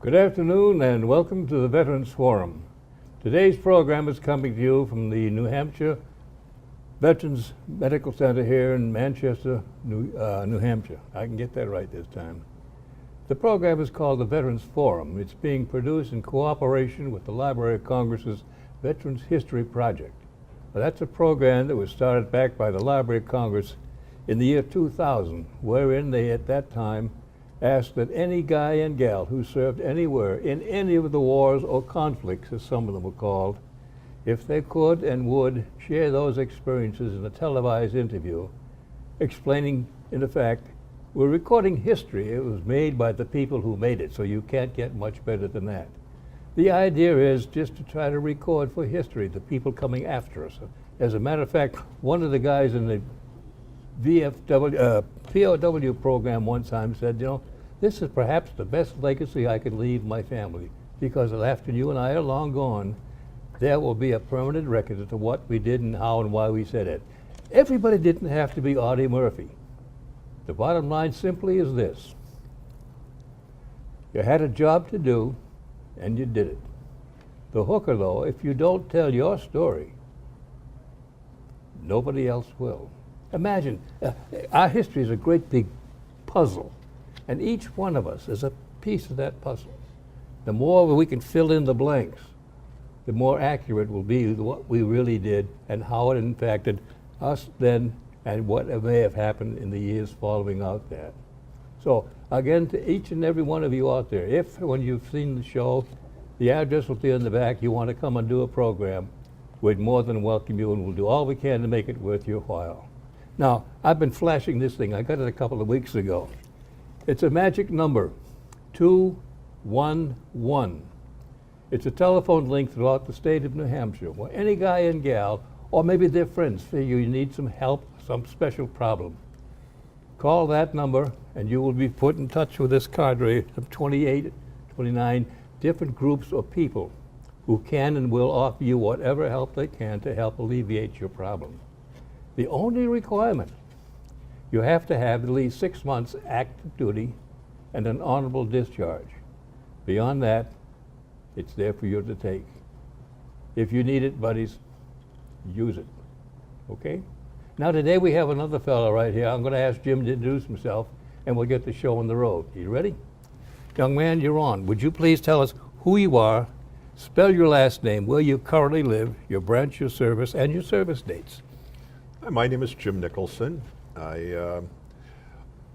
Good afternoon and welcome to the Veterans Forum. Today's program is coming to you from the New Hampshire Veterans Medical Center here in Manchester, New Hampshire. I can get that right this time. The program is called the Veterans Forum. It's being produced in cooperation with the Library of Congress's Veterans History Project. Now, that's a program that was started back by the Library of Congress in the year 2000, wherein they at that time asked that any guy and gal who served anywhere in any of the wars or conflicts, as some of them were called, if they could and would share those experiences in a televised interview, explaining, in effect, we're recording history. It was made by the people who made it, so you can't get much better than that. The idea is just to try to record for history the people coming after us. As a matter of fact, one of the guys in the POW program one time said, you know, this is perhaps the best legacy I could leave my family, because after you and I are long gone, there will be a permanent record as to what we did and how and why we said it. Everybody didn't have to be Audie Murphy. The bottom line simply is this. You had a job to do, and you did it. The hooker, though, if you don't tell your story, nobody else will. Imagine, our history is a great big puzzle, and each one of us is a piece of that puzzle. The more we can fill in the blanks, the more accurate will be what we really did and how it impacted us then and what may have happened in the years following out that. So again, to each and every one of you out there, if when you've seen the show, the address will be in the back, you want to come and do a program, we'd more than welcome you, and we'll do all we can to make it worth your while. Now, I've been flashing this thing. I got it a couple of weeks ago. It's a magic number, 211. It's a telephone link throughout the state of New Hampshire where any guy and gal, or maybe their friends, figure you need some help, some special problem. Call that number and you will be put in touch with this cadre of 28, 29 different groups or people who can and will offer you whatever help they can to help alleviate your problem. The only requirement, you have to have at least 6 months active duty and an honorable discharge. Beyond that, it's there for you to take. If you need it, buddies, use it, okay? Now today we have another fellow right here. I'm gonna ask Jim to introduce himself and we'll get the show on the road. You ready? Young man, you're on. Would you please tell us who you are, spell your last name, where you currently live, your branch, your service, and your service dates? Hi, my name is Jim Nicholson. I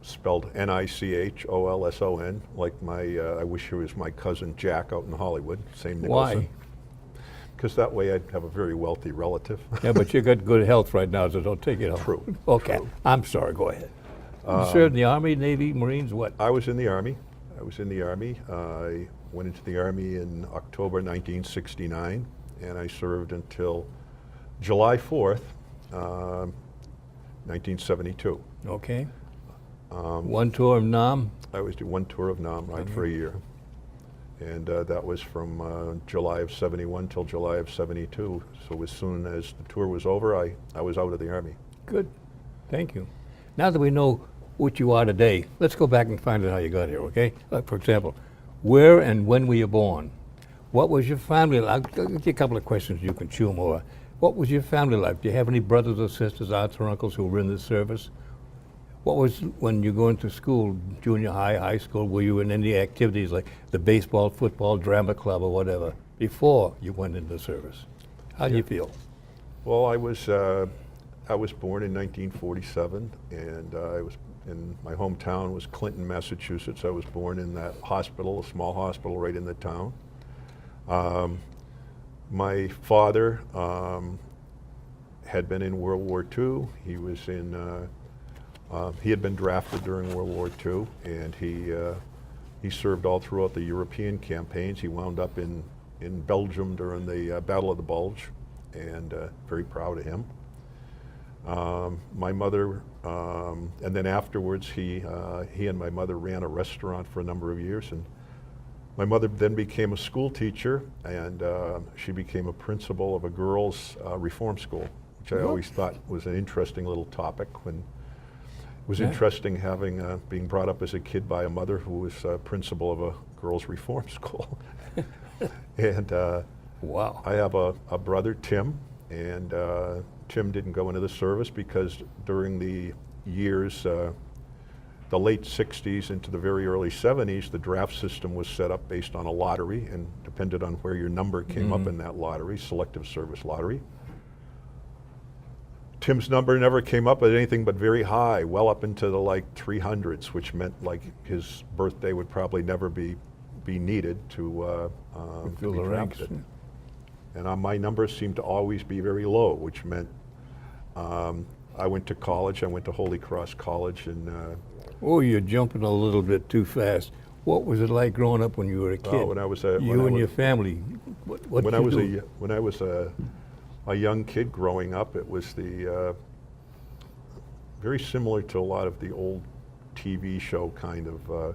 spelled Nichholson, like my, I wish it was my cousin Jack out in Hollywood, same Nicholson. Why? Because that way I'd have a very wealthy relative. Yeah, but you got good health right now, so don't take it home. True. Okay, true. I'm sorry, go ahead. You served in the Army, Navy, Marines, what? I was in the Army. I went into the Army in October 1969, and I served until July 4th, 1972. Okay. One tour of Nam? I was doing one tour of Nam, right, for a year. And that was from July of 71 till July of 72. So as soon as the tour was over, I was out of the Army. Good, thank you. Now that we know what you are today, let's go back and find out how you got here, okay? For example, where and when were you born? What was your family like? I'll give you a couple of questions you can chew more. What was your family like? Do you have any brothers or sisters, aunts or uncles who were in the service? What was, when you go into school, junior high, high school, were you in any activities like the baseball, football, drama club or whatever before you went into the service? How do you feel? Well, I was born in 1947, and I was in my hometown was Clinton, Massachusetts. I was born in that hospital, a small hospital right in the town. My father had been in World War II. He was in. He had been drafted during World War II, and he served all throughout the European campaigns. He wound up in Belgium during the Battle of the Bulge, and very proud of him. My mother, and then afterwards, he and my mother ran a restaurant for a number of years, and my mother then became a school teacher, and she became a principal of a girls' reform school, which I always thought was an interesting little topic. When it was interesting having being brought up as a kid by a mother who was principal of a girls' reform school. And Wow. I have a brother, Tim, and Tim didn't go into the service because during the years, the late 60s into the very early 70s, the draft system was set up based on a lottery and depended on where your number came up in that lottery, selective service lottery. Tim's number never came up at anything but very high, well up into the like 300s, which meant like his birthday would probably never be needed to Fill be the ranks. drafted. And my numbers seemed to always be very low, which meant I went to college. I went to Holy Cross College, and Oh, you're jumping a little bit too fast. What was it like growing up when you were a kid? when I was a you and your family. What when did I was you do? when I was a young kid growing up, it was the very similar to a lot of the old TV show kind of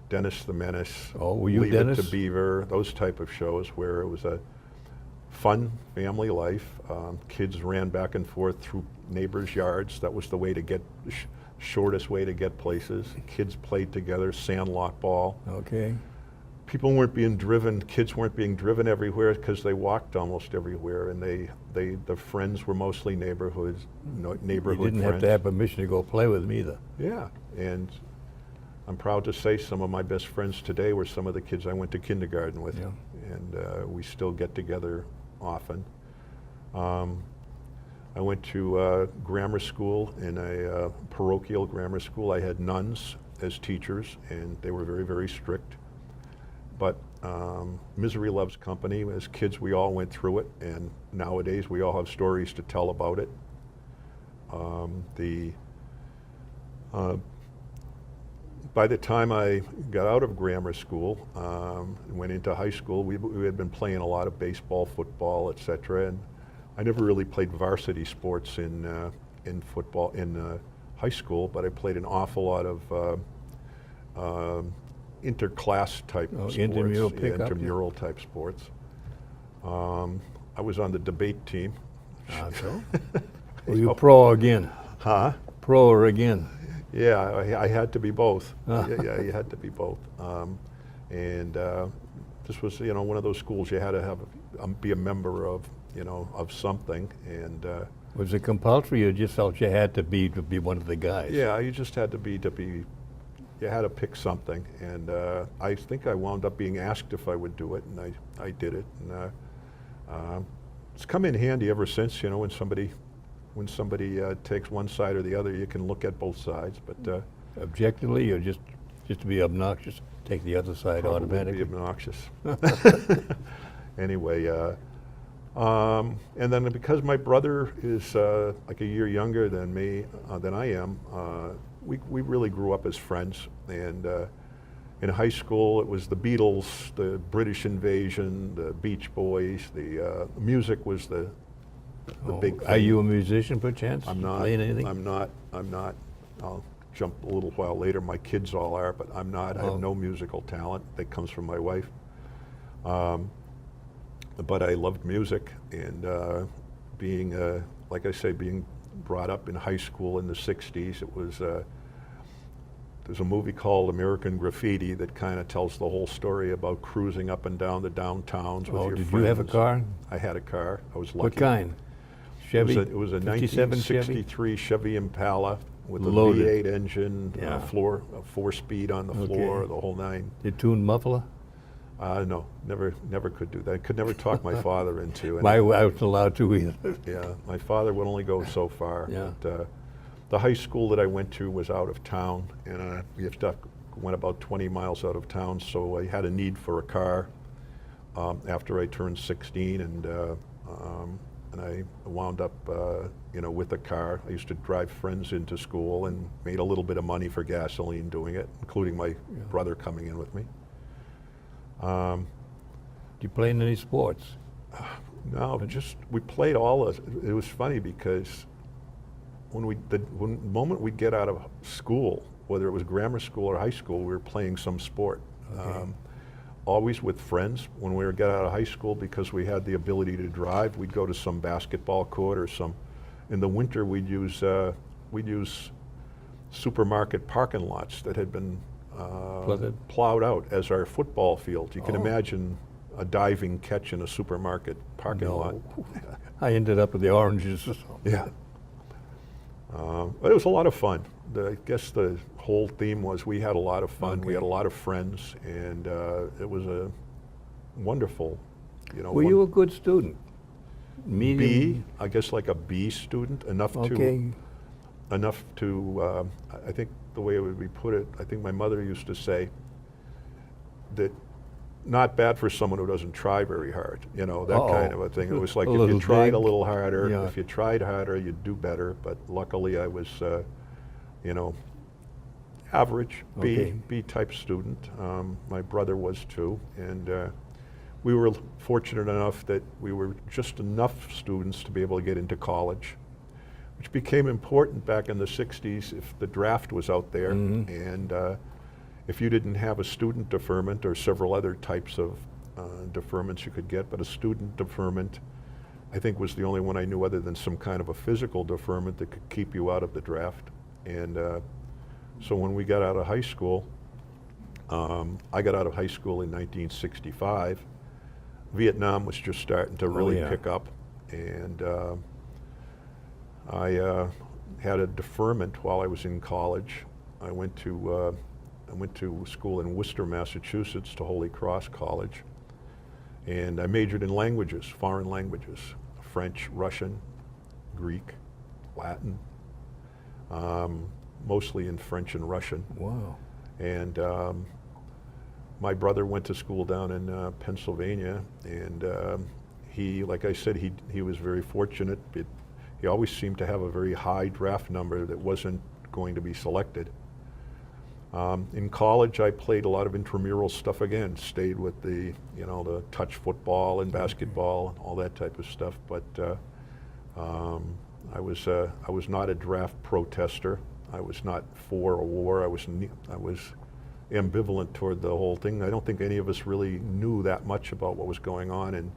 Dennis the Menace, Oh, were you Leave Dennis? It to Beaver, those type of shows where it was a fun family life. Kids ran back and forth through neighbors' yards. That was the way to get shortest way to get places. Kids played together, sandlot ball. Okay. People weren't being driven, kids weren't being driven everywhere because they walked almost everywhere, and the friends were mostly neighborhood You friends. didn't have to have permission to go play with them either. Yeah, and I'm proud to say some of my best friends today were some of the kids I went to kindergarten with, Yeah. and we still get together often. I went to grammar school, in a parochial grammar school. I had nuns as teachers, and they were very, very strict. But misery loves company. As kids, we all went through it, and nowadays we all have stories to tell about it. By the time I got out of grammar school, went into high school, we had been playing a lot of baseball, football, etc. And I never really played varsity sports in football in high school, but I played an awful lot of interclass type sports, intramural pickup, yeah. intramural type sports. I was on the debate team. So? Were you pro again? Huh? Pro or again? Yeah, I had to be both. Yeah, you had to be both. And this was, one of those schools you had to have be a member of, of something. And Was it compulsory or just felt you had to be one of the guys? yeah, you just had to be. You had to pick something. And I think I wound up being asked if I would do it, and I did it. And it's come in handy ever since. When somebody takes one side or the other, you can look at both sides. But Objectively or just to be obnoxious, take the other side probably automatically? be obnoxious. Anyway, and then because my brother is like a year younger than me, than I am, we really grew up as friends. And in high school, it was the Beatles, the British Invasion, the Beach Boys. The music was the big thing. Are you a musician, perchance? I'm not. Playing anything? I'm not. I'll jump a little while later. My kids all are, but I'm not. I have no musical talent. That comes from my wife. But I loved music, and being, like I say, being brought up in high school in the 60s, it was, there's a movie called American Graffiti that kind of tells the whole story about cruising up and down the downtowns with your friends. Did you have a car? I had a car. I was lucky. What kind? Chevy? It was a 57 Chevy? 1963 Chevy Impala with a Loaded. V8 engine, Yeah. a 4-speed on the floor, the whole nine. Did tuned muffler? No, never could do that. Could never talk my father into it. I wasn't allowed to either. Yeah, my father would only go so far. Yeah. But, the high school that I went to was out of town, and we went about 20 miles out of town, so I had a need for a car after I turned 16, and I wound up, with a car. I used to drive friends into school and made a little bit of money for gasoline doing it, including my brother coming in with me. Did you play in any sports? No, we played all of it. It was funny because the moment we'd get out of school, whether it was grammar school or high school, we were playing some sport. Okay. Always with friends. When we would get out of high school, because we had the ability to drive, we'd go to some basketball court or in the winter we'd use supermarket parking lots that had been Flooded? plowed out as our football field. You can Oh. imagine a diving catch in a supermarket parking lot. I ended up with the oranges. Yeah. But it was a lot of fun. I guess the whole theme was we had a lot of fun. We Okay. had a lot of friends, and it was a wonderful, Were you a good student? Medium? B, I guess like a B student, enough Okay. to, I think the way it would be put it, I think my mother used to say that not bad for someone who doesn't try very hard, that Uh-oh. kind of a thing. It was like A if you little tried a big. little harder, Yeah. if you tried harder, you'd do better. But luckily I was, average, Okay. B type student. My brother was too. And we were fortunate enough that we were just enough students to be able to get into college, which became important back in the 60s if the draft was out there. Mhm. And if you didn't have a student deferment or several other types of deferments you could get, but a student deferment, I think, was the only one I knew other than some kind of a physical deferment that could keep you out of the draft. And so when we got out of high school, I got out of high school in 1965. Vietnam was just starting to really yeah. pick up, and I had a deferment while I was in college. I went to school in Worcester, Massachusetts, to Holy Cross College, and I majored in languages, foreign languages, French, Russian, Greek, Latin, mostly in French and Russian. Wow. And my brother went to school down in Pennsylvania, and he, like I said, he was very fortunate. He always seemed to have a very high draft number that wasn't going to be selected. In college, I played a lot of intramural stuff again, stayed with the touch football and basketball and all that type of stuff. But I was not a draft protester. I was not for a war. I was ambivalent toward the whole thing. I don't think any of us really knew that much about what was going on in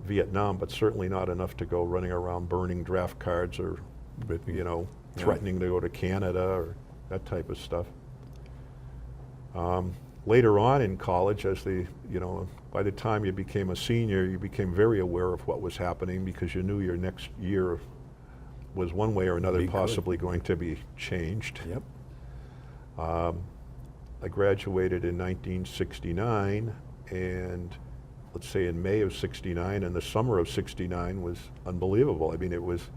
Vietnam, but certainly not enough to go running around burning draft cards or, threatening to go to Canada or that type of stuff. Later on in college, by the time you became a senior, you became very aware of what was happening because you knew your next year was one way or another possibly going to be changed. Yep. I graduated in 1969, and let's say in May of 69, and the summer of 69 was unbelievable. I mean, it was,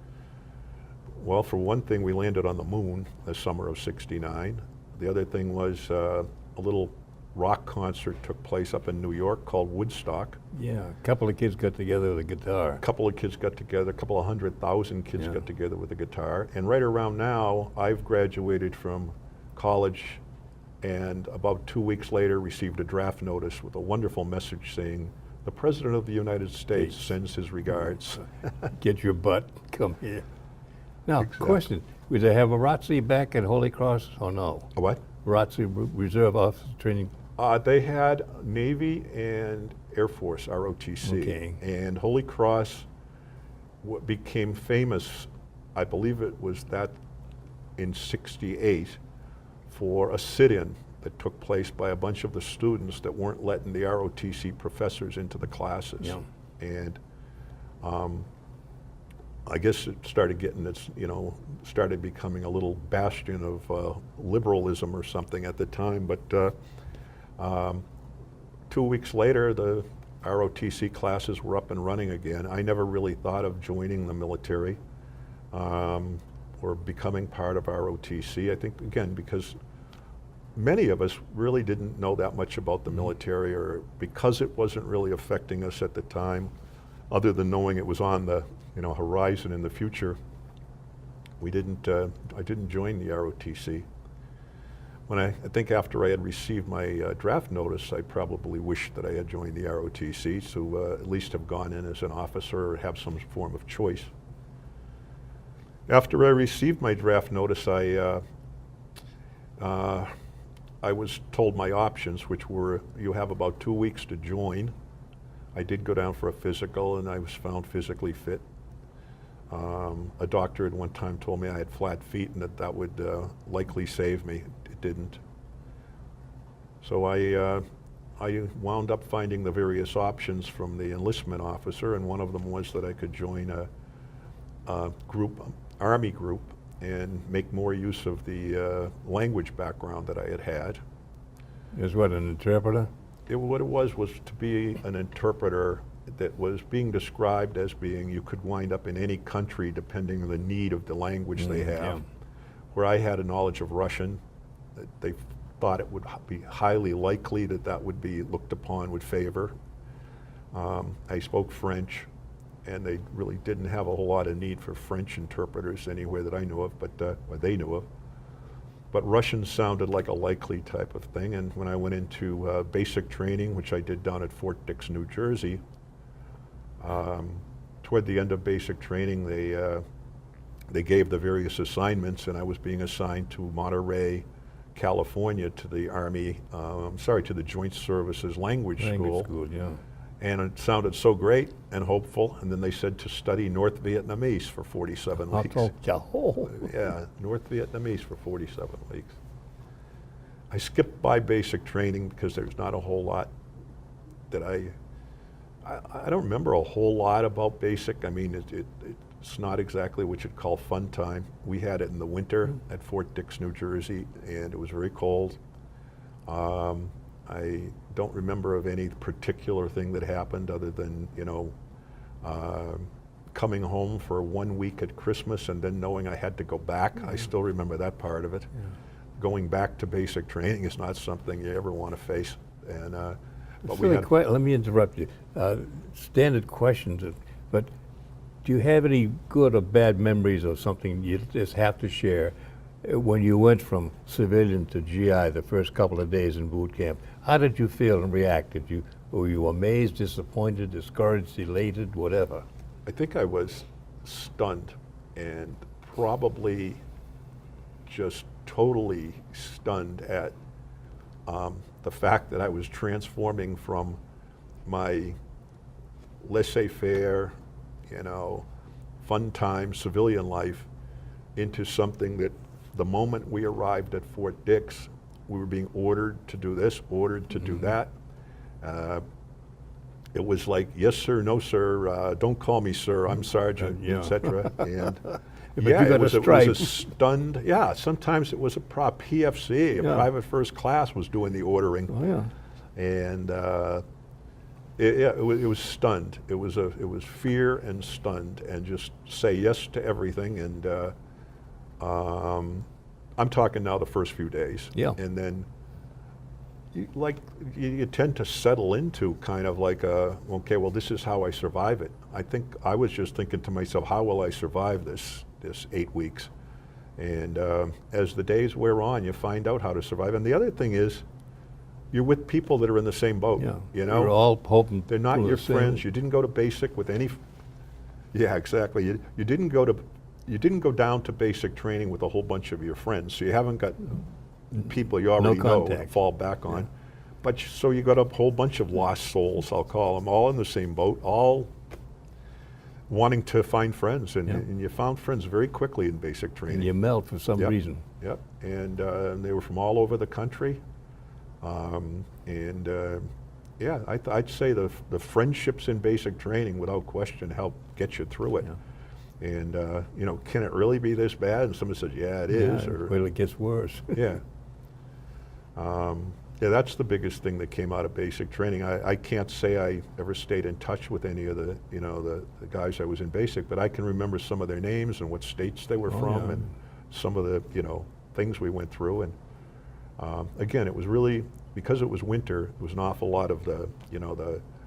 well, for one thing, we landed on the moon the summer of 69. The other thing was a little rock concert took place up in New York called Woodstock. Yeah, a couple of kids got together with a guitar. A couple of kids got together, a couple of 100,000 kids got together with a guitar. And right around now, I've graduated from college, and about 2 weeks later received a draft notice with a wonderful message saying, "The President of the United States sends his regards." Get your butt, come here. Now, Exactly. question, would they have a ROTC back at Holy Cross or no? A what? ROTC, Reserve Officer Training. They had Navy and Air Force, ROTC. Okay. And Holy Cross became famous, I believe it was that in 68, for a sit-in that took place by a bunch of the students that weren't letting the ROTC professors into the classes. Yeah. And I guess it started getting started becoming a little bastion of liberalism or something at the time. But 2 weeks later, the ROTC classes were up and running again. I never really thought of joining the military or becoming part of ROTC. I think, again, because many of us really didn't know that much about the military, or because it wasn't really affecting us at the time, other than knowing it was on the horizon in the future. I didn't join the ROTC. When I think after I had received my draft notice, I probably wished that I had joined the ROTC to at least have gone in as an officer or have some form of choice. After I received my draft notice, I was told my options, which were, you have about 2 weeks to join. I did go down for a physical, and I was found physically fit. A doctor at one time told me I had flat feet and that would likely save me. It didn't. So I wound up finding the various options from the enlistment officer, and one of them was that I could join a group, Army group, and make more use of the language background that I had had. Is what, an interpreter? What it was to be an interpreter that was being described as being, you could wind up in any country depending on the need of the language they have. Yeah. Where I had a knowledge of Russian, they thought it would be highly likely that that would be looked upon with favor. I spoke French, and they really didn't have a whole lot of need for French interpreters anywhere that I knew of, but or they knew of. But Russian sounded like a likely type of thing, and when I went into basic training, which I did down at Fort Dix, New Jersey, toward the end of basic training, they gave the various assignments, and I was being assigned to Monterey, California, to the Army, to the Joint Services Language School. Yeah. And it sounded so great and hopeful, and then they said to study North Vietnamese for 47 weeks. Yeah, North Vietnamese for 47 weeks. I skipped by basic training because there's not a whole lot that I don't remember a whole lot about basic. I mean, it's not exactly what you'd call fun time. We had it in the winter at Fort Dix, New Jersey, and it was very cold. I don't remember of any particular thing that happened other than, coming home for 1 week at Christmas and then knowing I had to go back. I still remember that part of it. Yeah. Going back to basic training is not something you ever want to face. And but let me interrupt you. Standard questions, but do you have any good or bad memories or something you just have to share when you went from civilian to GI the first couple of days in boot camp? How did you feel and react? Were you amazed, disappointed, discouraged, elated, whatever? I think I was stunned, and probably just totally stunned at the fact that I was transforming from my laissez-faire, fun time civilian life into something that the moment we arrived at Fort Dix, we were being ordered to do this, ordered to do that. It was like, yes, sir, no, sir, don't call me sir, I'm sergeant, etc. And it was a stunned, sometimes it was a PFC, a private first class was doing the ordering. Oh, yeah. And it was stunned. It was fear and stunned, and just say yes to everything. And I'm talking now the first few days. Yeah. And then you tend to settle into kind of like okay, well, this is how I survive it. I think I was just thinking to myself, how will I survive this 8 weeks? And as the days wear on, you find out how to survive. And the other thing is, you're with people that are in the same boat. Yeah. You're all hoping. They're not your friends. You didn't go to basic with any. Yeah, exactly. You didn't go down to basic training with a whole bunch of your friends, so you haven't got people you already know to fall back on. But so you got a whole bunch of lost souls, I'll call them, all in the same boat, all wanting to find friends, and you found friends very quickly in basic training. And you melt for some reason. Yep, and they were from all over the country, I'd say the friendships in basic training, without question, help get you through it. Yeah. And can it really be this bad? And somebody says, yeah, it is. Well, it gets worse. Yeah. That's the biggest thing that came out of basic training. I can't say I ever stayed in touch with any of the guys I was in basic, but I can remember some of their names and what states they were from, and some of the things we went through. And again, it was really, because it was winter, it was an awful lot of the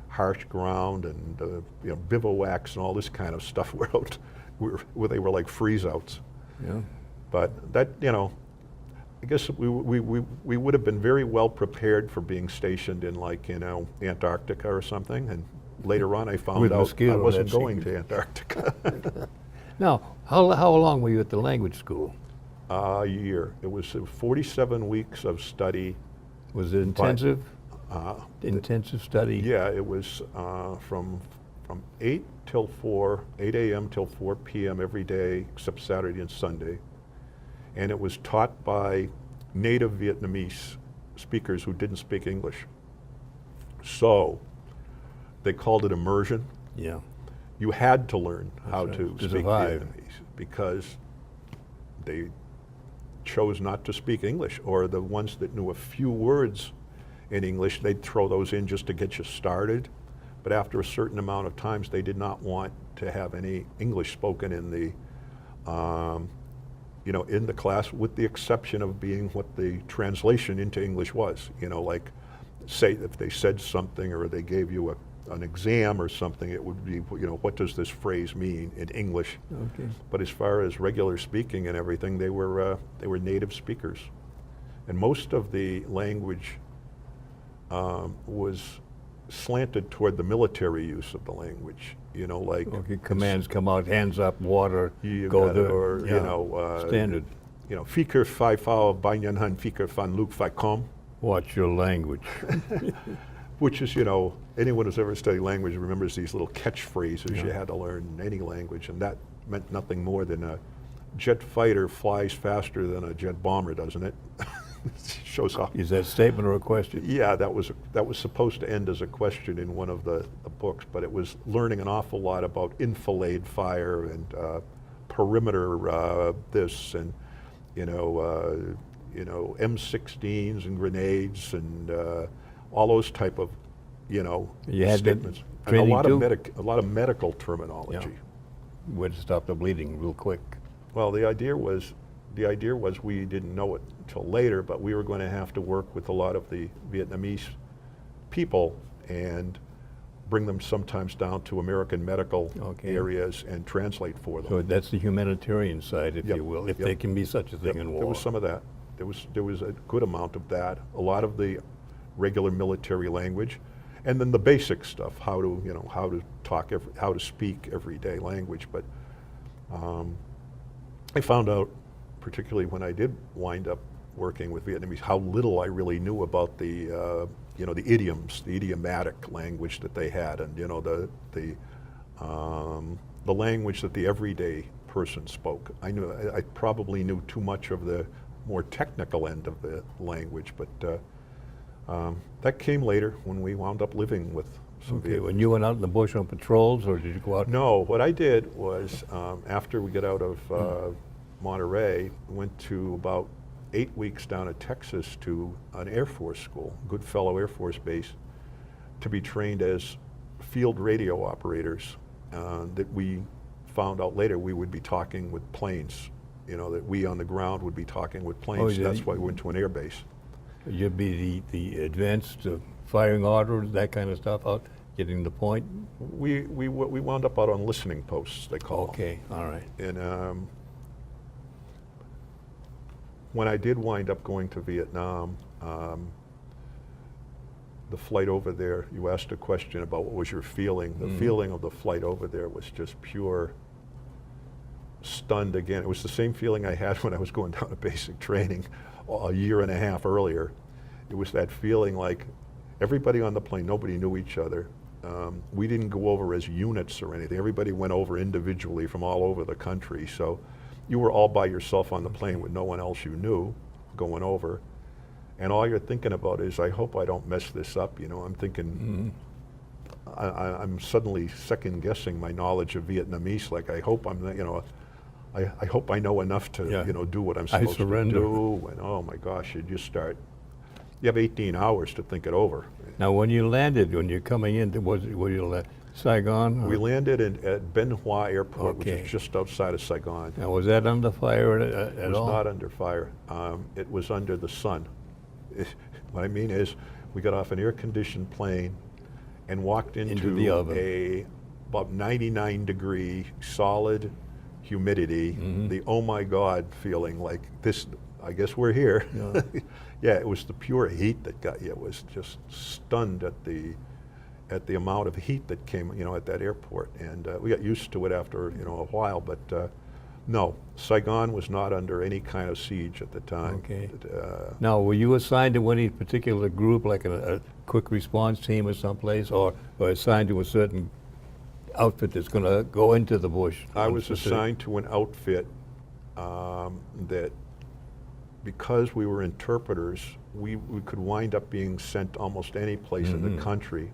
harsh ground and bivouacs and all this kind of stuff where they were like freeze outs. Yeah. But that, I guess we would have been very well prepared for being stationed in Antarctica or something. And later on I found out I wasn't going to Antarctica. Now, how long were you at the language school? A year. It was 47 weeks of study. Was it intensive? Intensive study? Yeah, it was from 8 a.m. till 4 p.m. every day except Saturday and Sunday. And it was taught by native Vietnamese speakers who didn't speak English. So they called it immersion. Yeah. You had to learn how right, to to speak survive. Vietnamese because they chose not to speak English, or the ones that knew a few words in English, they'd throw those in just to get you started. But after a certain amount of times, they did not want to have any English spoken in the, in the class, with the exception of being what the translation into English was. Like, say if they said something or they gave you an exam or something, it would be, what does this phrase mean in English? Okay. But as far as regular speaking and everything, they were native speakers, and most of the language was slanted toward the military use of the language. Like Okay, commands come out, hands up, water, you go got it, there. or yeah. Standard. Fiker Fai Fao Banyan Han Fiker Fan Luke Fai Com, Watch your language. which is, anyone who's ever studied language remembers these little catchphrases you had to learn in any language, and that meant nothing more than a jet fighter flies faster than a jet bomber, doesn't it? Shows off. Is that statement or a question? Yeah, that was supposed to end as a question in one of the books, but it was learning an awful lot about enfilade fire and perimeter this, and M16s and grenades and all those type of You had statements, and training a lot of medical terminology. Where to stop the bleeding real quick. Well, the idea was we didn't know it until later, but we were going to have to work with a lot of the Vietnamese people and bring them sometimes down to American medical areas and translate for them. So that's the humanitarian side, if Yep, you will, if yep. there can be such a thing in war. There was some of that. There was a good amount of that. A lot of the regular military language, and then the basic stuff, how to talk, how to speak everyday language. But I found out, particularly when I did wind up working with Vietnamese, how little I really knew about the the idioms, the idiomatic language that they had, and the language that the everyday person spoke. I probably knew too much of the more technical end of the language, but that came later when we wound up living with some Okay, Vietnamese. when you went out in the bush on patrols, or did you go out? No, what I did was, after we got out of Monterey, went to about 8 weeks down to Texas to an Air Force school, Goodfellow Air Force Base, to be trained as field radio operators. That we found out later we would be talking with planes, that we on the ground would be talking with planes. yeah. That's why we went to an air base. You'd be the advanced firing orders, that kind of stuff, out getting the point? We wound up out on listening posts, they call them. Okay, all right. And when I did wind up going to Vietnam, the flight over there, you asked a question about what was your feeling. The feeling of the flight over there was just pure stunned again. It was the same feeling I had when I was going down to basic training a year and a half earlier. It was that feeling like everybody on the plane, nobody knew each other. We didn't go over as units or anything. Everybody went over individually from all over the country. So you were all by yourself on the plane with no one else you knew going over. And all you're thinking about is, I hope I don't mess this up. I'm thinking, I'm suddenly second guessing my knowledge of Vietnamese. Like, I hope I hope I know enough to, do what I'm supposed to do. And oh my gosh, you have 18 hours to think it over. Now, when you landed, when you're coming in, were you Saigon? We landed at Ben Hoa Airport, which Okay. is just outside of Saigon. Now, was that under fire at It was all? not under fire. It was under the sun. What I mean is, we got off an air-conditioned plane and walked into the oven. about 99-degree solid humidity. The oh my God feeling, like this. I guess we're here. Yeah. Yeah, it was the pure heat that got you. It was just stunned at the amount of heat that came, at that airport, and we got used to it after a while. But no, Saigon was not under any kind of siege at the time. Okay. Now, were you assigned to any particular group, like a quick response team or someplace, or assigned to a certain outfit that's going to go into the bush? I was assigned to an outfit that because we were interpreters, we could wind up being sent almost any place in the country.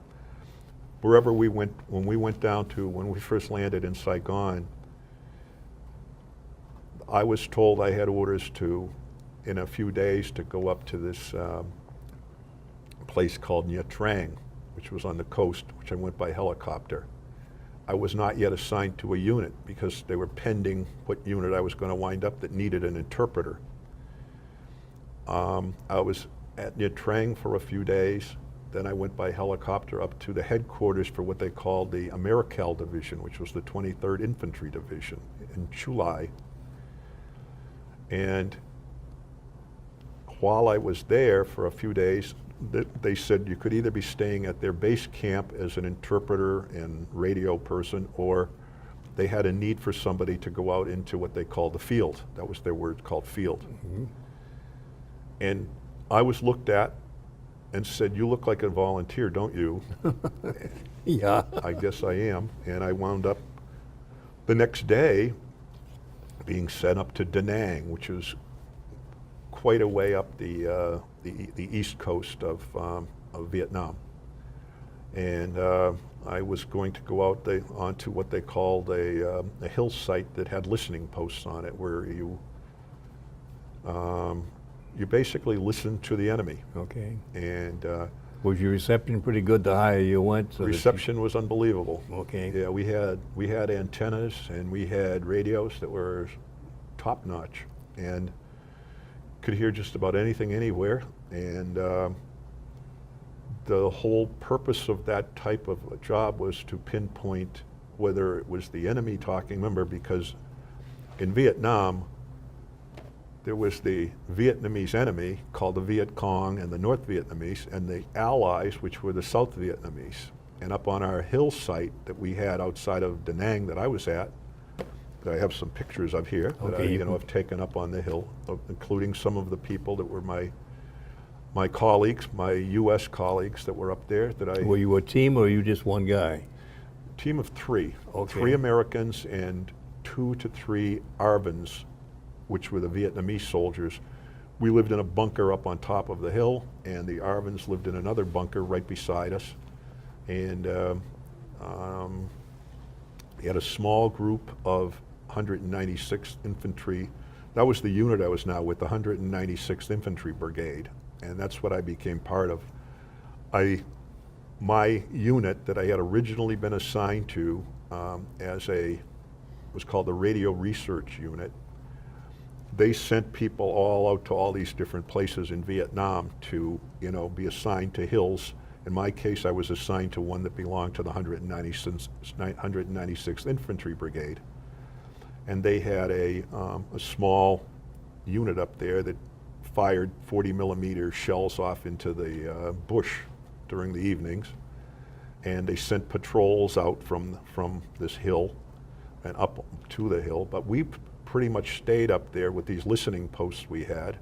Wherever we went, when we first landed in Saigon, I was told I had orders to, in a few days, to go up to this place called Nha Trang, which was on the coast, which I went by helicopter. I was not yet assigned to a unit because they were pending what unit I was going to wind up that needed an interpreter. I was at Nha Trang for a few days. Then I went by helicopter up to the headquarters for what they called the Americal Division, which was the 23rd Infantry Division in Chulai. And while I was there for a few days, they said you could either be staying at their base camp as an interpreter and radio person, or they had a need for somebody to go out into what they called the field. That was their word, called field. And I was looked at and said, "You look like a volunteer, don't you?" Yeah. I guess I am. And I wound up the next day being sent up to Da Nang, which is quite a way up the east coast of Vietnam. And I was going to go out onto what they called a hill site that had listening posts on it, where you basically listened to the enemy. Okay. And Was your reception pretty good the higher you went? So reception was unbelievable. Okay. Yeah, we had antennas and we had radios that were top notch, and could hear just about anything anywhere. And the whole purpose of that type of a job was to pinpoint whether it was the enemy talking. Remember, because in Vietnam, there was the Vietnamese enemy called the Viet Cong and the North Vietnamese, and the allies, which were the South Vietnamese. And up on our hill site that we had outside of Da Nang that I was at, that I have some pictures of here, that I have taken up on the hill, including some of the people that were my colleagues, my U.S. colleagues that were up there. Were you a team or were you just one guy? Team of three. Okay. 3 Americans and 2 to 3 ARVNs, which were the Vietnamese soldiers. We lived in a bunker up on top of the hill, and the ARVNs lived in another bunker right beside us. And we had a small group of 196th Infantry. That was the unit I was now with, the 196th Infantry Brigade, and that's what I became part of. My unit that I had originally been assigned to was called the Radio Research Unit. They sent people all out to all these different places in Vietnam to, be assigned to hills. In my case, I was assigned to one that belonged to the 196th Infantry Brigade. And they had a small unit up there that fired 40mm shells off into the bush during the evenings. And they sent patrols out from this hill and up to the hill. But we pretty much stayed up there with these listening posts we had.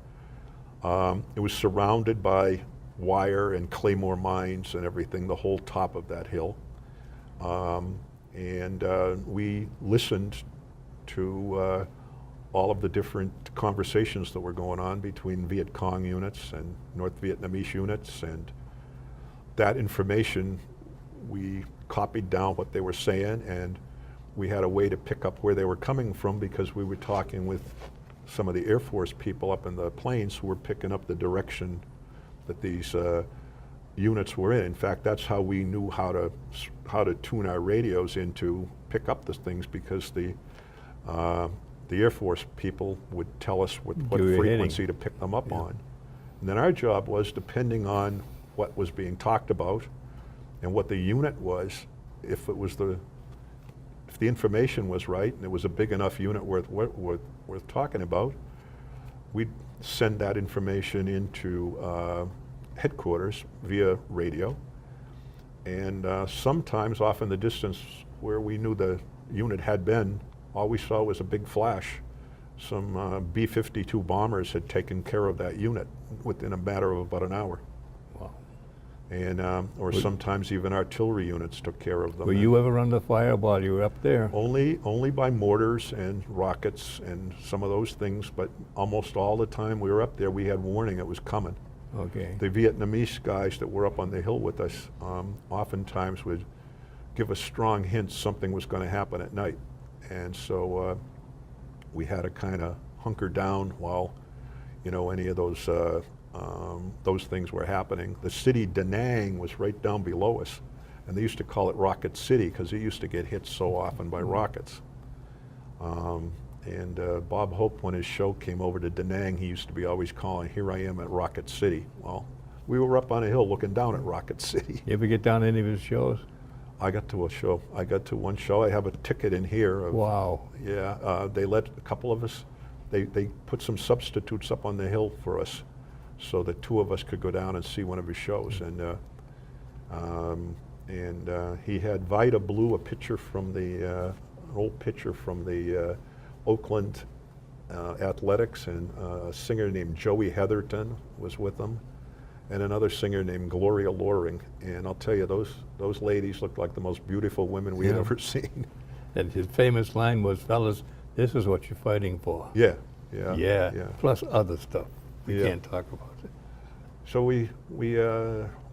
It was surrounded by wire and claymore mines and everything, the whole top of that hill. And we listened to all of the different conversations that were going on between Viet Cong units and North Vietnamese units, and that information, we copied down what they were saying, and we had a way to pick up where they were coming from because we were talking with some of the Air Force people up in the plains who were picking up the direction that these units were in. In fact, that's how we knew how to tune our radios in to pick up the things, because the Air Force people would tell us what frequency to pick them up on. And then our job was, depending on what was being talked about and what the unit was, if the information was right and it was a big enough unit worth talking about, we'd send that information into headquarters via radio. And sometimes off in the distance where we knew the unit had been, all we saw was a big flash. Some B-52 bombers had taken care of that unit within a matter of about an hour. Wow. And, or sometimes even artillery units took care of them. Were you ever under fire while you were up there? Only by mortars and rockets and some of those things, but almost all the time we were up there, we had warning it was coming. Okay. The Vietnamese guys that were up on the hill with us oftentimes would give us strong hints something was going to happen at night. And so we had to kind of hunker down while, you know, any of those things were happening. The city Da Nang was right down below us, and they used to call it Rocket City because it used to get hit so often by rockets. And Bob Hope, when his show came over to Da Nang, he used to be always calling, "Here I am at Rocket City." Well, we were up on a hill looking down at Rocket City. You ever get down to any of his shows? I got to a show. I got to one show. I have a ticket in here. Wow. Yeah, they let a couple of us, they put some substitutes up on the hill for us so the two of us could go down and see one of his shows. And he had Vida Blue, a picture from the, an old picture from the Oakland Athletics, and a singer named Joey Heatherton was with them, and another singer named Gloria Loring. And I'll tell you, those ladies looked like the most beautiful women we had ever seen. And his famous line was, "Fellas, this is what you're fighting for." Yeah. Plus other stuff we Yeah. can't talk about. So we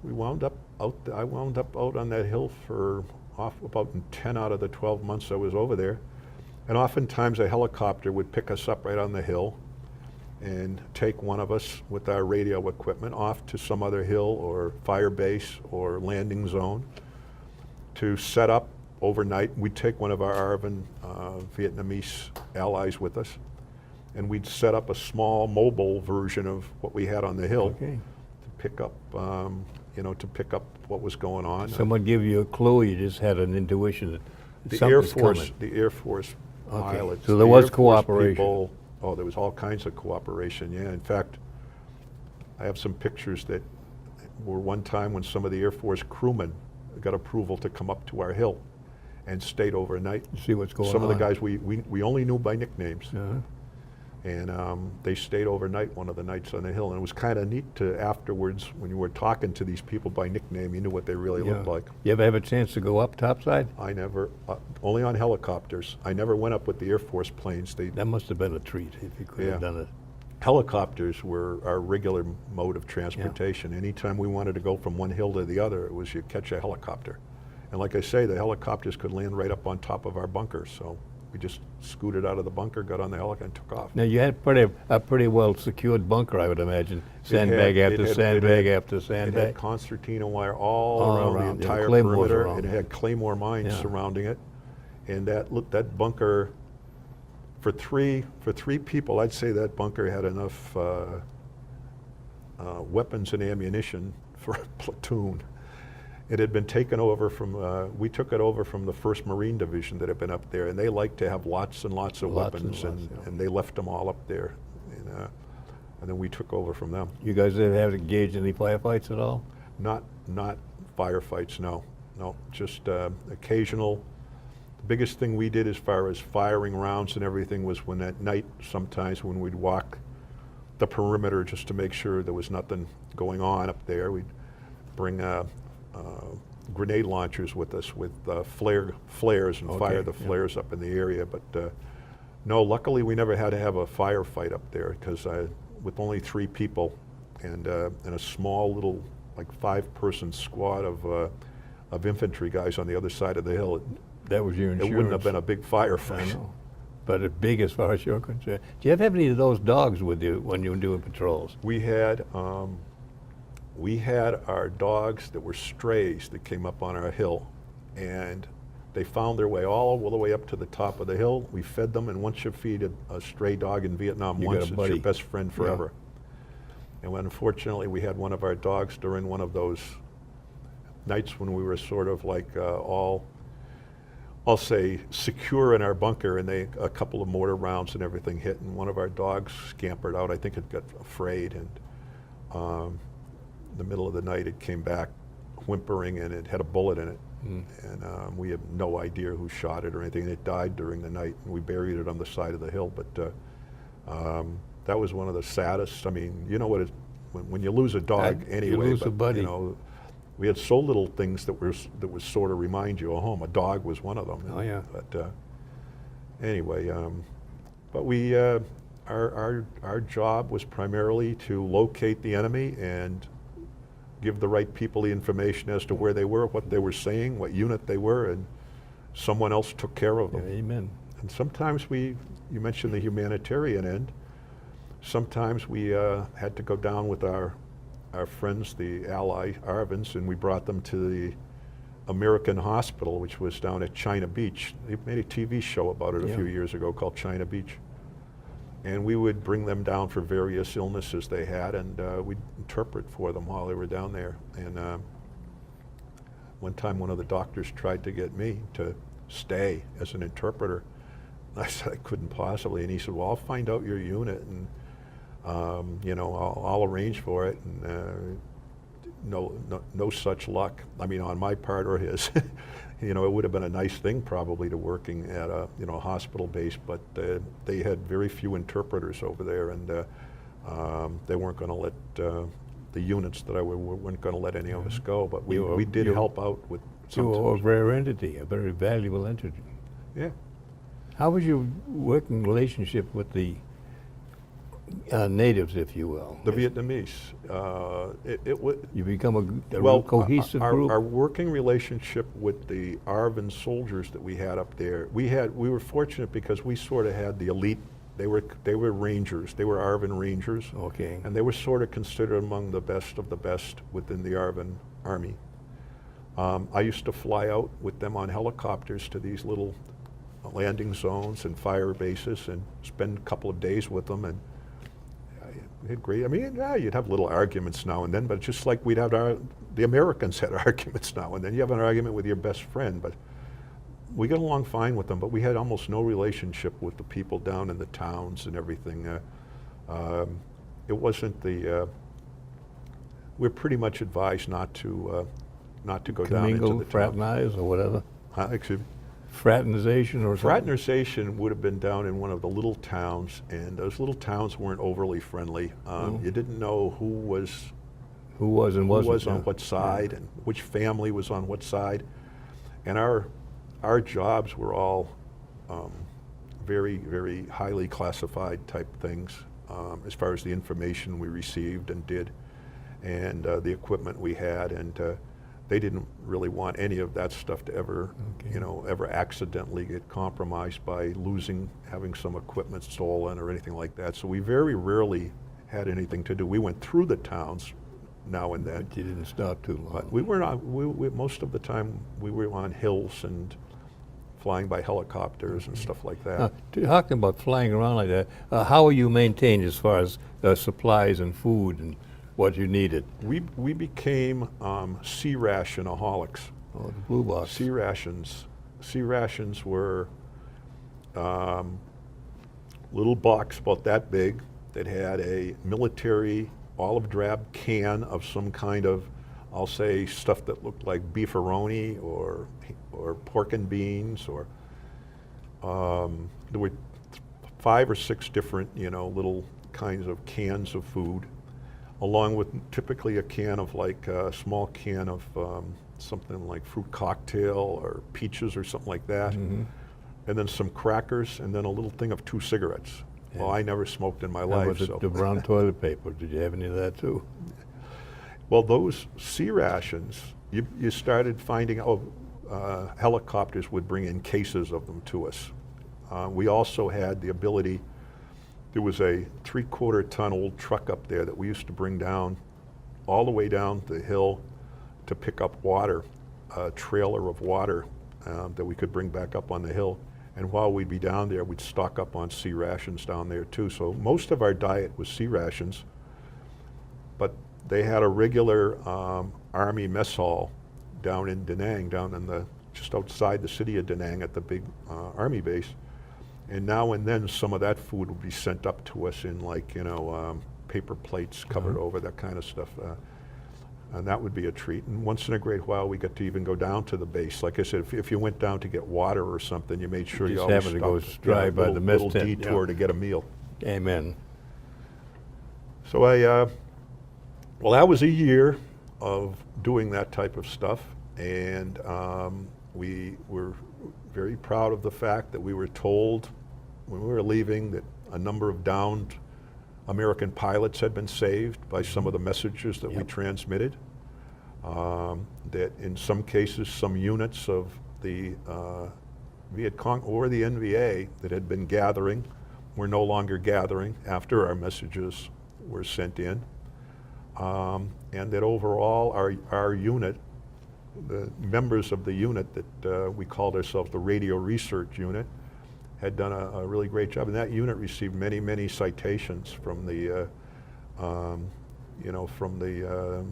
wound up out. I wound up out on that hill for about 10 out of the 12 months I was over there, and oftentimes a helicopter would pick us up right on the hill and take one of us with our radio equipment off to some other hill or fire base or landing zone to set up overnight. We'd take one of our ARVN Vietnamese allies with us, and we'd set up a small mobile version of what we had on the hill Okay. to pick up, to pick up what was going on. Someone give you a clue, you just had an intuition that The Air something's Force, coming. the Air Force Okay. pilots. So there the was Air Force cooperation. people, there was all kinds of cooperation, yeah. In fact, I have some pictures that were one time when some of the Air Force crewmen got approval to come up to our hill and stayed overnight. See what's going on. Some of the guys we only knew by nicknames. Uh-huh. And they stayed overnight one of the nights on the hill. And it was kind of neat to afterwards, when you were talking to these people by nickname, you knew what they really looked like. You ever have a chance to go up topside? I never, only on helicopters. I never went up with the Air Force planes. That must have been a treat if you could have done it. Helicopters were our regular mode of transportation. Anytime we wanted to go from one hill to the other, it was you catch a helicopter. And like I say, the helicopters could land right up on top of our bunker. So we just scooted out of the bunker, got on the helicopter, and took off. Now you had a pretty well secured bunker, I would imagine. Sandbag after sandbag after It sandbag. had concertina wire all around the entire claymores perimeter. around. It had claymore mines surrounding it. And that bunker, for three people, I'd say that bunker had enough weapons and ammunition for a platoon. It had been taken over from, we took it over from the 1st Marine Division that had been up there, and they liked to have lots and lots of weapons, and they left them all up there. And then we took over from them. You guys ever have engaged in any firefights at all? Not firefights, no, just occasional. The biggest thing we did as far as firing rounds and everything was when at night, sometimes when we'd walk the perimeter just to make sure there was nothing going on up there, we'd bring grenade launchers with us with flares and fire the flares up in the area. But no, luckily we never had to have a firefight up there, because with only 3 people and a small little, like 5-person squad of infantry guys on the other side of the hill, That was your insurance. it wouldn't have been a big firefight. I know. But it's big as far as you're concerned. Do you ever have any of those dogs with you when you were doing patrols? We had our dogs that were strays that came up on our hill, and they found their way all the way up to the top of the hill. We fed them, and once you feed a stray dog in Vietnam once, it's your best friend forever. And unfortunately, we had one of our dogs during one of those nights when we were sort of like I'll say secure in our bunker, and a couple of mortar rounds and everything hit, and one of our dogs scampered out. I think it got afraid, and in the middle of the night it came back whimpering, and it had a bullet in it. And we have no idea who shot it or anything, and it died during the night, and we buried it on the side of the hill. But that was one of the saddest. I mean, you know what when you lose a dog anyway, you lose a buddy. You know, we had so little things that would sort of remind you of home. A dog was one of them. Oh, yeah. But anyway, but we our job was primarily to locate the enemy and give the right people the information as to where they were, what they were saying, what unit they were, and someone else took care of them. Amen. And sometimes you mentioned the humanitarian end, sometimes we had to go down with our friends, the ally Arvins, and we brought them to the American hospital, which was down at China Beach. They made a TV show about it a few years ago called China Beach. And we would bring them down for various illnesses they had, and we'd interpret for them while they were down there. And one time one of the doctors tried to get me to stay as an interpreter. I said I couldn't possibly, and he said, well, I'll find out your unit, and you know, I'll arrange for it. And no such luck. I mean, on my part or his. You know, it would have been a nice thing probably to working at a hospital base, but they had very few interpreters over there, and they weren't going to let the units that weren't going to let any of us go. But we did help out with. You were a rare entity, a very valuable entity. Yeah. How was your working relationship with the natives, if you will? The Vietnamese. You become a real cohesive group? Our working relationship with the Arvin soldiers that we had up there, we were fortunate because we sort of had the elite. They were Rangers. They were Arvin Rangers. Okay. And they were sort of considered among the best of the best within the Arvin Army. I used to fly out with them on helicopters to these little landing zones and fire bases and spend a couple of days with them, and we had great. I mean, yeah, you'd have little arguments now and then, but just like we'd have the Americans had arguments now and then. You have an argument with your best friend, but we got along fine with them. But we had almost no relationship with the people down in the towns and everything. It wasn't the. We're pretty much advised not to go down into the fraternize or whatever. Excuse me. Fraternization or something? Fraternization would have been down in one of the little towns, and those little towns weren't overly friendly. You didn't know who was on what side, and which family was on what side. And our jobs were all very, very highly classified type things as far as the information we received and did, and the equipment we had, and they didn't really want any of that stuff to ever, ever accidentally get compromised by having some equipment stolen or anything like that. So we very rarely had anything to do. We went through the towns now and then. But you didn't stop too long. But we were not. Most of the time we were on hills and flying by helicopters and stuff like that. Talking about flying around like that, how are you maintained as far as supplies and food and what you needed? We became sea rationaholics. Oh, the blue box. Sea rations. Sea rations were little box about that big that had a military olive drab can of some kind of, I'll say, stuff that looked like beefaroni or pork and beans, or there were 5 or 6 different little kinds of cans of food, along with typically a can of a small can of something like fruit cocktail or peaches or something like that, and then some crackers, and then a little thing of 2 cigarettes. Yeah. Well, I never smoked in my life. Was it the brown toilet paper? Did you have any of that too? Well, those sea rations, you started finding out helicopters would bring in cases of them to us. We also had the ability. There was a 3/4-ton old truck up there that we used to bring down, all the way down the hill to pick up water, a trailer of water that we could bring back up on the hill. And while we'd be down there, we'd stock up on sea rations down there too. So most of our diet was sea rations, but they had a regular Army mess hall down in Da Nang, just outside the city of Da Nang at the big Army base. And now and then some of that food would be sent up to us in paper plates covered over, that kind of stuff. And that would be a treat. And once in a great while we got to even go down to the base. Like I said, if you went down to get water or something, you made sure you always stopped to go drive by the mess tent. Little detour to get a meal. Amen. So well, that was a year. of doing that type of stuff, and we were very proud of the fact that we were told when we were leaving that a number of downed American pilots had been saved by some of the messages that we transmitted. That in some cases, some units of the Viet Cong or the NVA that had been gathering were no longer gathering after our messages were sent in. And that overall our unit, the members of the unit that we called ourselves the Radio Research Unit, had done a really great job. And that unit received many, many citations from the, from the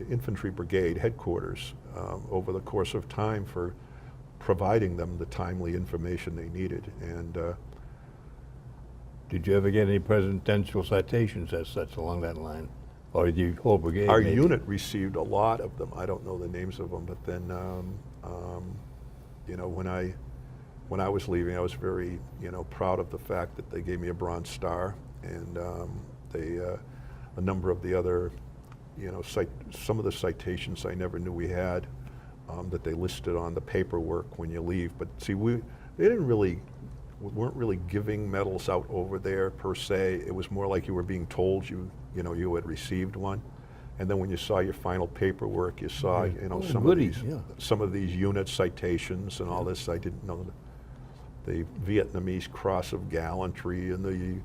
infantry brigade headquarters over the course of time for providing them the timely information they needed. And did you ever get any presidential citations as such along that line? Or the whole brigade? our maybe? unit received a lot of them. I don't know the names of them, but then, when I was leaving, I was very, proud of the fact that they gave me a Bronze Star, and a number of the other, some of the citations I never knew we had, that they listed on the paperwork when you leave. But see, we weren't really giving medals out over there per se. It was more like you were being told you had received one. And then when you saw your final paperwork, you saw, some of these unit citations and all this. I didn't know the Vietnamese Cross of Gallantry and the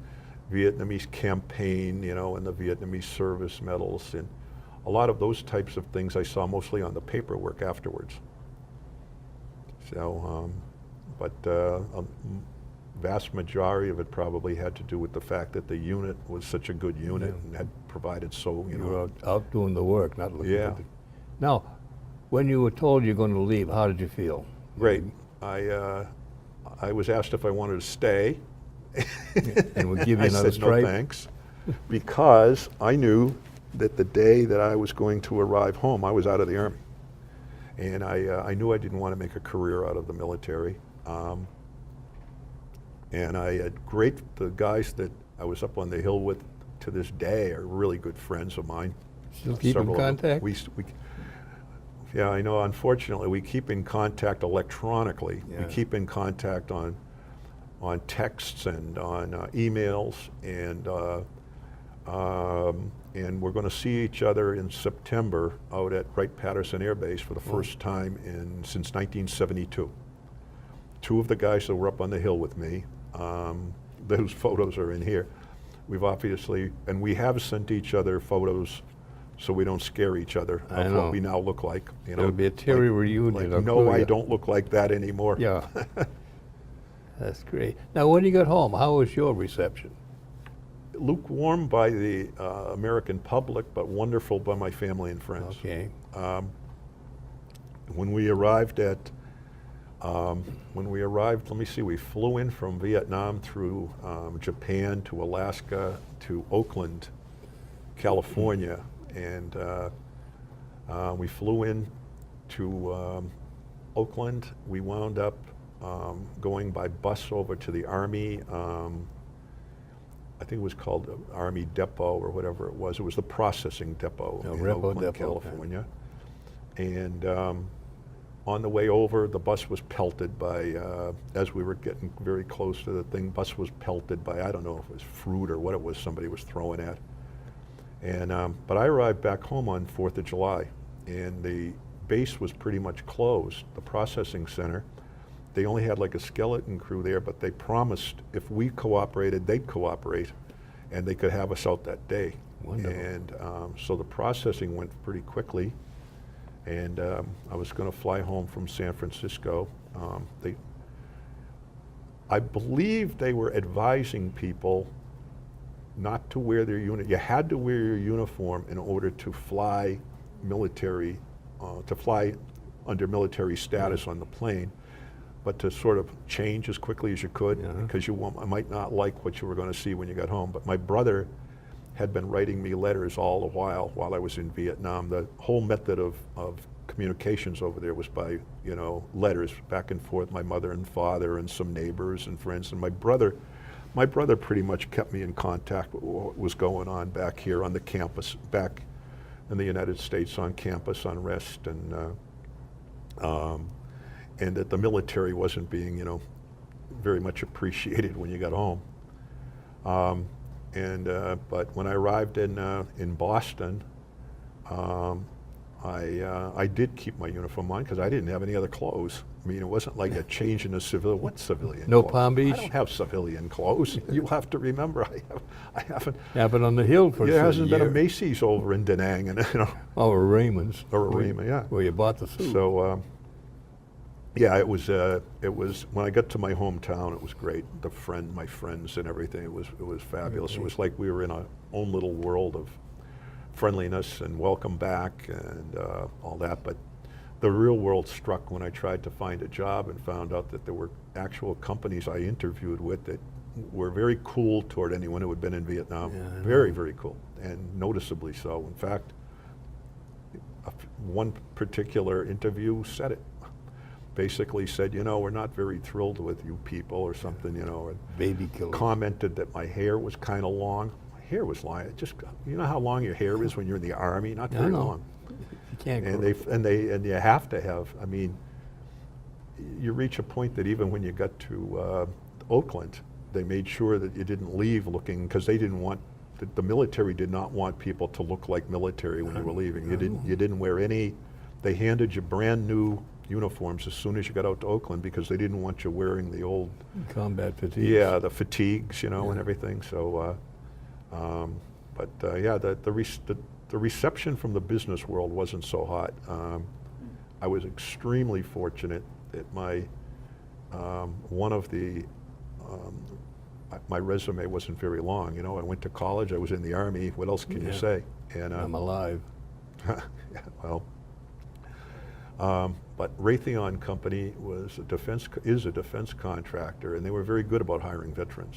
Vietnamese campaign, and the Vietnamese service medals, and a lot of those types of things I saw mostly on the paperwork afterwards. So, but a vast majority of it probably had to do with the fact that the unit was such a good unit and had provided so, You were out doing the work, not looking Yeah. at the... Now, when you were told you're going to leave, how did you feel? Great. I was asked if I wanted to stay. And we'll give you I another said stripe? no thanks, because I knew that the day that I was going to arrive home, I was out of the Army. And I knew I didn't want to make a career out of the military. And I had the guys that I was up on the hill with to this day are really good friends of mine. Still keep in Several of them. contact? Yeah, I know, unfortunately, we keep in contact electronically. Yeah. We keep in contact on texts and on emails, and we're going to see each other in September out at Wright-Patterson Air Base for the first time since 1972. Two of the guys that were up on the hill with me, those photos are in here. We have sent each other photos so we don't scare each other of what we now look like. It'll be a teary reunion. I'll No, clue I you. don't look like that anymore. Yeah. That's great. Now, when you got home, how was your reception? Lukewarm by the American public, but wonderful by my family and friends. Okay. When we arrived, let me see, we flew in from Vietnam through Japan to Alaska to Oakland, California, and we flew in to Oakland. We wound up going by bus over to the Army. I think it was called Army Depot or whatever it was. It was the processing depot in Oakland, Depot, California. And on the way over, the bus was pelted by, as we were getting very close to the thing, bus was pelted by, I don't know if it was fruit or what it was somebody was throwing at. And, but I arrived back home on 4th of July, and the base was pretty much closed, the processing center. They only had like a skeleton crew there, but they promised if we cooperated, they'd cooperate, and they could have us out that day. Wonderful. And so the processing went pretty quickly, and I was going to fly home from San Francisco. I believe they were advising people not to wear their uniform. You had to wear your uniform in order to fly military, under military status on the plane, but to sort of change as quickly as you could, because you might not like what you were going to see when you got home. But my brother had been writing me letters all the while I was in Vietnam. The whole method of communications over there was by, letters back and forth, my mother and father and some neighbors and friends. And my brother my brother pretty much kept me in contact with what was going on back here on the campus, back in the United States on campus, on rest, and that the military wasn't being, very much appreciated when you got home. But when I arrived in Boston, I did keep my uniform on because I didn't have any other clothes. I mean, it wasn't like a change in a civilian. What civilian No clothes? Palm Beach? I don't have civilian clothes. You have to remember, I haven't. Yeah, but on the hill for There a hasn't been a year. Macy's over in Da Nang, and Oh, or Raymond's. or a Raymond, yeah. Where you bought the suit. So, yeah, it was when I got to my hometown, it was great. My friends and everything, it was fabulous. Okay. It was like we were in our own little world of friendliness and welcome back and all that. But the real world struck when I tried to find a job and found out that there were actual companies I interviewed with that were very cool toward anyone who had been in Vietnam. Yeah, I know. Very, very cool, and noticeably so. In fact, one particular interview said it. Basically said, we're not very thrilled with you people or something, and Baby killer. commented that my hair was kind of long. My hair was long. It just, you know how long your hair is when you're in the Army? Not I very know. long. You can't And grow. and you have to have. I mean, you reach a point that even when you got to Oakland, they made sure that you didn't leave looking, because they didn't want the military did not want people to look like military when you were leaving. You didn't wear any. They handed you brand new uniforms as soon as you got out to Oakland because they didn't want you wearing the old. Combat fatigue. Yeah, the fatigues, and Yeah. everything. So, yeah, the reception from the business world wasn't so hot. I was extremely fortunate that my my resume wasn't very long. I went to college. I was in the Army. What else can you Yeah. say? And I'm alive. yeah, well. But Raytheon Company is a defense contractor, and they were very good about hiring veterans,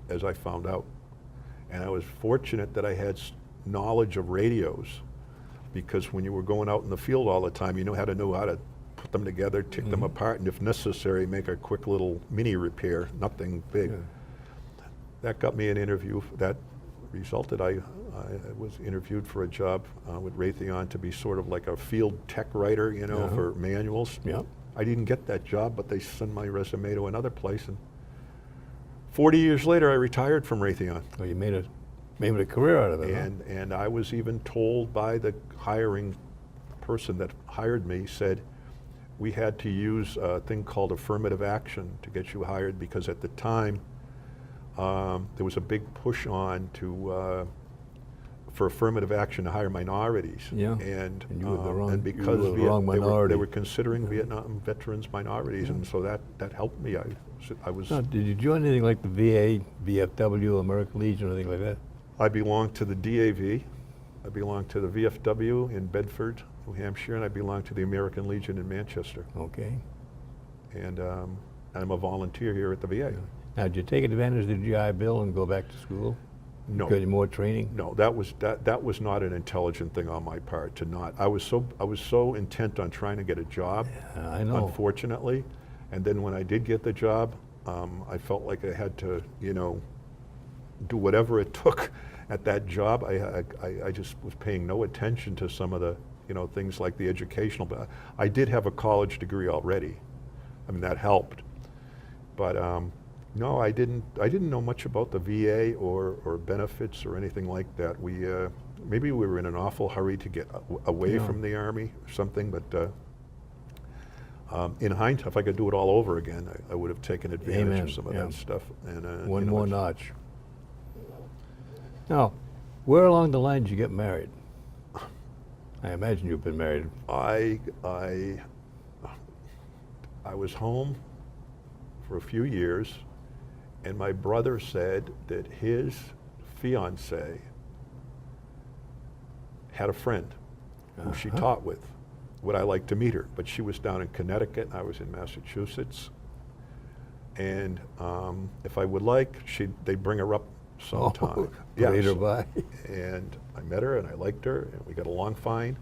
as I found out. And I was fortunate that I had knowledge of radios, because when you were going out in the field all the time, you know how to put them together, take them apart, and if necessary, make a quick little mini repair, nothing big. Yeah. That got me an interview. That resulted, I was interviewed for a job with Raytheon to be sort of like a field tech writer, Uh-huh. for manuals. Yep. I didn't get that job, but they sent my resume to another place, and 40 years later, I retired from Raytheon. Well, you made a career out of it. And I was even told by the hiring person that hired me, said we had to use a thing called affirmative action to get you hired, because at the time there was a big push on for affirmative action to hire minorities. Yeah. And And you were the wrong- and you because were the wrong they minority. were considering Vietnam veterans minorities, and so that helped me. I was. Now, did you join anything like the VA, VFW, American Legion, or anything like that? I belong to the DAV. I belong to the VFW in Bedford, New Hampshire, and I belong to the American Legion in Manchester. Okay. And I'm a volunteer here at the VA. Now, did you take advantage of the GI Bill and go back to school? No. Get more training? No, that was not an intelligent thing on my part to not. I was so intent on trying to get a job. Yeah, I know. Unfortunately, and then when I did get the job, I felt like I had to, do whatever it took at that job. I just was paying no attention to some of the, things like the educational. But I did have a college degree already. I mean, that helped. But no, I didn't know much about the VA or benefits or anything like that. Maybe we were in an awful hurry to get away Yeah. from the Army or something, but in hindsight, if I could do it all over again, I would have taken advantage Amen. of some of Yeah. that stuff. And One more notch. Now, where along the line did you get married? I imagine you've been married. I was home for a few years, and my brother said that his fiancée had a friend who she Uh-huh. taught with. Would I like to meet her? But she was down in Connecticut, and I was in Massachusetts. And if I would like, they'd bring her up sometime. Oh, parade her so- by. And I met her, and I liked her, and we got along fine.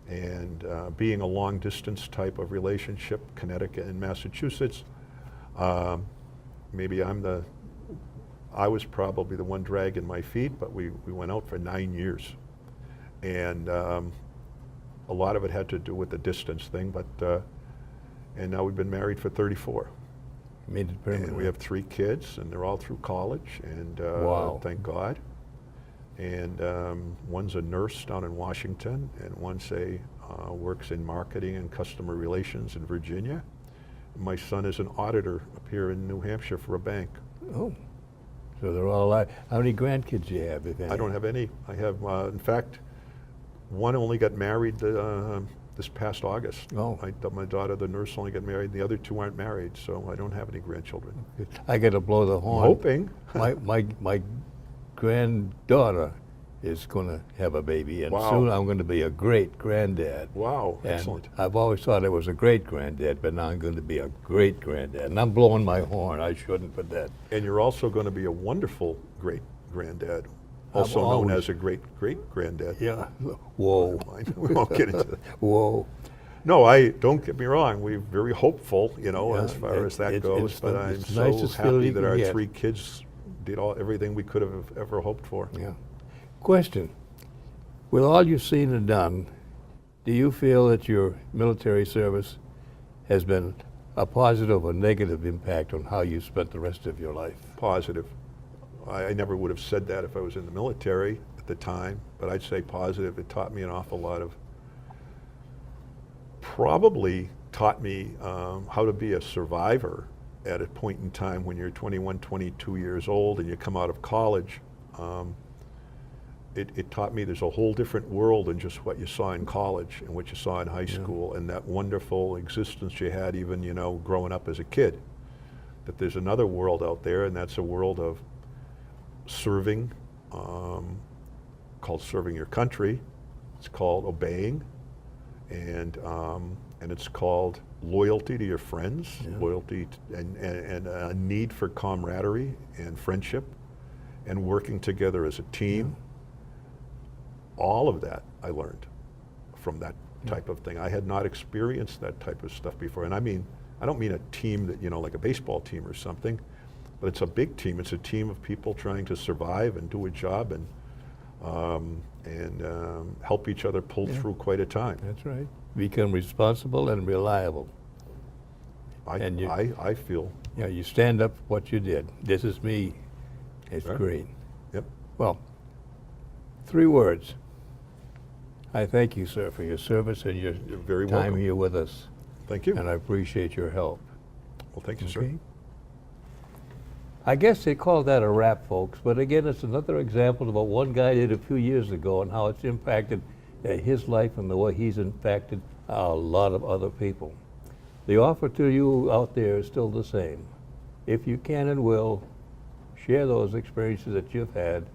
And being a long distance type of relationship, Connecticut and Massachusetts, maybe I'm the I was probably the one dragging my feet, but we went out for 9 years. And a lot of it had to do with the distance thing, but, and now we've been married for 34. Made it permanent. And we have 3 kids, and they're all through college, and Wow. thank God. And one's a nurse down in Washington, and one's works in marketing and customer relations in Virginia. My son is an auditor up here in New Hampshire for a bank. Oh, so they're all alive. How many grandkids do you have, if any? I don't have any. I have, in fact, one only got married this past August. Oh. My daughter, the nurse, only got married. The other 2 aren't married, so I don't have any grandchildren. I got to blow the horn. I'm hoping. My granddaughter is going to have a baby, and Wow. soon I'm going to be a great granddad. Wow, And excellent. I've always thought I was a great granddad, but now I'm going to be a great granddad. And I'm blowing my horn. I shouldn't, but that. And you're also going to be a wonderful great granddad, also known always- as a great great granddad. Yeah. Whoa. We won't get into that. Whoa. No, don't get me wrong. We're very hopeful, you know, Yeah, as far as that it's goes. But I'm it's so nicest feeling happy you that can our get. 3 kids did everything we could have ever hoped for. Yeah. Question. With all you've seen and done, do you feel that your military service has been a positive or negative impact on how you spent the rest of your life? Positive. I never would have said that if I was in the military at the time, but I'd say positive. It taught me an awful lot of, probably taught me how to be a survivor at a point in time when you're 21, 22 years old and you come out of college. It taught me there's a whole different world than just what you saw in college and what you saw in high school, and that wonderful existence you had even, you know, growing up as a kid. That there's another world out there, and that's a world of serving, called serving your country. It's called obeying, and it's called loyalty to your friends, loyalty and a need for camaraderie and friendship, and working together as a team. All of that I learned from that type of thing. I had not experienced that type of stuff before. And I don't mean a team that, you know, like a baseball team or something, but it's a big team. It's a team of people trying to survive and do a job and help each other pull through quite a time. That's right. Become responsible and reliable. I feel. Yeah, you stand up for what you did. This is me. It's Right. great. Yep. Well, 3 words. I thank you, sir, for your service and your You're very time welcome. here with us. Thank you. And I appreciate your help. Well, thank you, sir. Okay? I guess they call that a wrap, folks, but again, it's another example of what one guy did a few years ago and how it's impacted his life and the way he's impacted a lot of other people. The offer to you out there is still the same. If you can and will, share those experiences that you've had.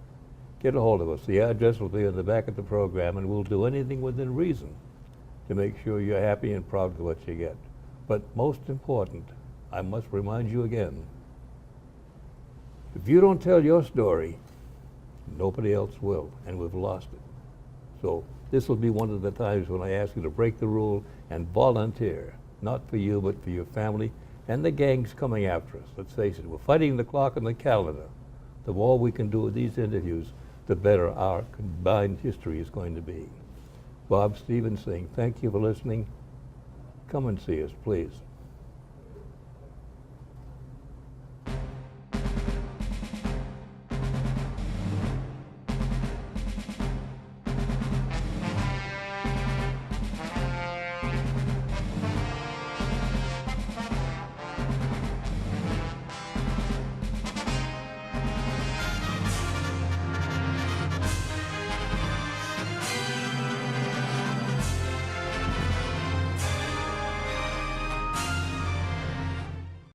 Get a hold of us. The address will be on the back of the program, and we'll do anything within reason to make sure you're happy and proud of what you get. But most important, I must remind you again, if you don't tell your story, nobody else will, and we've lost it. So this will be one of the times when I ask you to break the rule and volunteer, not for you, but for your family and the gangs coming after us. Let's face it, we're fighting the clock on the calendar. The more we can do with these interviews, the better our combined history is going to be. Bob Stevens saying thank you for listening. Come and see us, please.